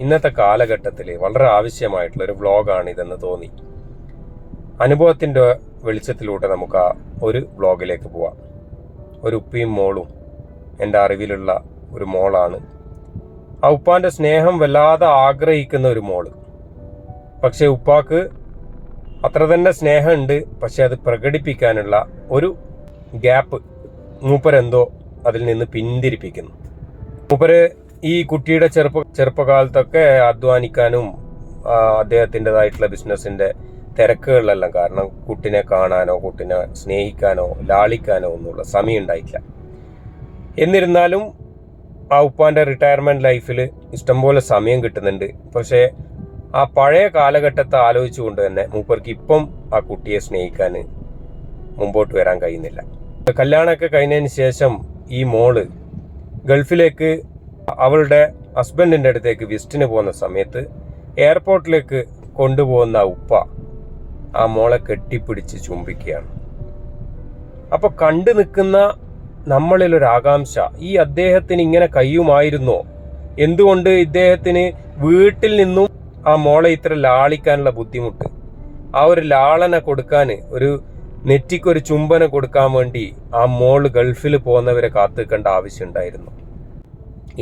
ഇന്നത്തെ കാലഘട്ടത്തിൽ വളരെ ആവശ്യമായിട്ടുള്ളൊരു വ്ളോഗാണ് ഇതെന്ന് തോന്നി. അനുഭവത്തിൻ്റെ വെളിച്ചത്തിലൂടെ നമുക്ക് ആ ഒരു വ്ളോഗിലേക്ക് പോവാം. ഒരു ഉപ്പയും മോളും എൻ്റെ അറിവിലുള്ള ഒരു മോളാണ്. ആ ഉപ്പാൻ്റെ സ്നേഹം വല്ലാതെ ആഗ്രഹിക്കുന്ന ഒരു മോള്. പക്ഷെ ഉപ്പാക്ക് അത്ര തന്നെ സ്നേഹമുണ്ട്, പക്ഷെ അത് പ്രകടിപ്പിക്കാനുള്ള ഒരു ഗ്യാപ്പ് മൂപ്പരെന്തോ അതിൽ നിന്ന് പിന്തിരിപ്പിക്കുന്നു. മൂപ്പര് ഈ കുട്ടിയുടെ ചെറുപ്പകാലത്തൊക്കെ അധ്വാനിക്കാനും അദ്ദേഹത്തിൻ്റെതായിട്ടുള്ള ബിസിനസ്സിൻ്റെ തിരക്കുകളിലെല്ലാം കാരണം കുട്ടിനെ കാണാനോ കുട്ടിനെ സ്നേഹിക്കാനോ ലാളിക്കാനോ ഒന്നുമുള്ള സമയം ഉണ്ടായിട്ടില്ല. എന്നിരുന്നാലും ആ ഉപ്പാൻ്റെ റിട്ടയർമെൻറ്റ് ലൈഫിൽ ഇഷ്ടംപോലെ സമയം കിട്ടുന്നുണ്ട്. പക്ഷേ ആ പഴയ കാലഘട്ടത്തെ ആലോചിച്ചുകൊണ്ട് തന്നെ മൂപ്പർക്ക് ഇപ്പം ആ കുട്ടിയെ സ്നേഹിക്കാൻ മുമ്പോട്ട് വരാൻ കഴിയുന്നില്ല. കല്യാണമൊക്കെ കഴിഞ്ഞതിന് ശേഷം ഈ മോള് ഗൾഫിലേക്ക് അവളുടെ ഹസ്ബൻഡിൻ്റെ അടുത്തേക്ക് വിസിറ്റിന് പോകുന്ന സമയത്ത് എയർപോർട്ടിലേക്ക് കൊണ്ടുപോകുന്ന ഉപ്പ ആ മോളെ കെട്ടിപ്പിടിച്ച് ചുംബിക്കുകയാണ്. അപ്പോൾ കണ്ടു നിൽക്കുന്ന നമ്മളിലൊരു ആകാംക്ഷ, ഈ അദ്ദേഹത്തിന് ഇങ്ങനെ കഴിയുമായിരുന്നോ? എന്തുകൊണ്ട് ഇദ്ദേഹത്തിന് വീട്ടിൽ നിന്നും ആ മോളെ ഇത്ര ലാളിക്കാനുള്ള ബുദ്ധിമുട്ട്? ആ ഒരു ലാളന കൊടുക്കാൻ, ഒരു നെറ്റിക്കൊരു ചുംബന കൊടുക്കാൻ വേണ്ടി ആ മോള് ഗൾഫിൽ പോകുന്നവരെ കാത്തുനിൽക്കേണ്ട ആവശ്യമുണ്ടായിരുന്നു.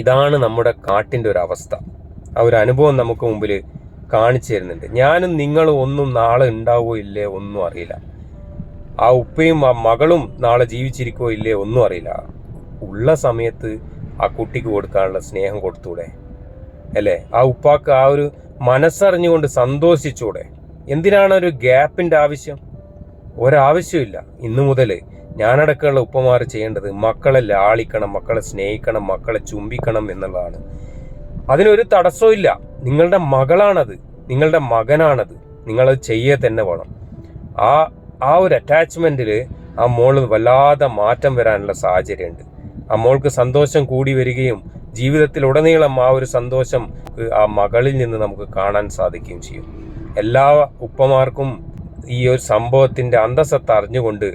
ഇതാണ് നമ്മുടെ കാട്ടിൻ്റെ ഒരു അവസ്ഥ. ആ ഒരു അനുഭവം നമുക്ക് മുമ്പിൽ കാണിച്ചു തരുന്നുണ്ട്. ഞാനും നിങ്ങളും ഒന്നും നാളെ ഉണ്ടാവോ ഇല്ലേ ഒന്നും അറിയില്ല. ആ ഉപ്പയും ആ മകളും നാളെ ജീവിച്ചിരിക്കോ ഇല്ലേ ഒന്നും അറിയില്ല. ഉള്ള സമയത്ത് ആ കുട്ടിക്ക് കൊടുക്കാനുള്ള സ്നേഹം കൊടുത്തൂടെ അല്ലേ? ആ ഉപ്പാക്ക് ആ ഒരു മനസ്സറിഞ്ഞുകൊണ്ട് സന്തോഷിച്ചൂടെ? എന്തിനാണ് ഒരു ഗ്യാപ്പിൻ്റെ ആവശ്യം? ഒരാവശ്യമില്ല. ഇന്നു മുതൽ ഞാനടക്കമുള്ള ഉപ്പമാർ ചെയ്യേണ്ടത് മക്കളെ ലാളിക്കണം, മക്കളെ സ്നേഹിക്കണം, മക്കളെ ചുംബിക്കണം എന്നുള്ളതാണ്. അതിനൊരു തടസ്സവും ഇല്ല. നിങ്ങളുടെ മകളാണത്, നിങ്ങളുടെ മകനാണത്, നിങ്ങളത് ചെയ്യേ തന്നെ വേണം. ആ ഒരു അറ്റാച്ച്മെൻറ്റിൽ ആ മോള് വല്ലാതെ മാറ്റം വരാനുള്ള സാഹചര്യമുണ്ട്. ആ മോൾക്ക് സന്തോഷം കൂടി വരികയും ജീവിതത്തിലുടനീളം ആ ഒരു സന്തോഷം ആ മകളിൽ നിന്ന് നമുക്ക് കാണാൻ സാധിക്കുകയും ചെയ്യും. എല്ലാ ഉപ്പമാർക്കും ഈ ഒരു സംഭവത്തിൻ്റെ അന്തസത്ത അറിഞ്ഞുകൊണ്ട്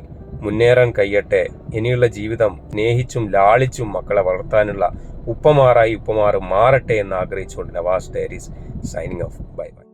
മുന്നേറാൻ കഴിയട്ടെ. ഇനിയുള്ള ജീവിതം സ്നേഹിച്ചും ലാളിച്ചും മക്കളെ വളർത്താനുള്ള ഉപ്പമാറായി ഉപ്പമാർ മാറട്ടെ എന്ന് ആഗ്രഹിച്ചുകൊണ്ട് Navas Diaries signing off. Bye by.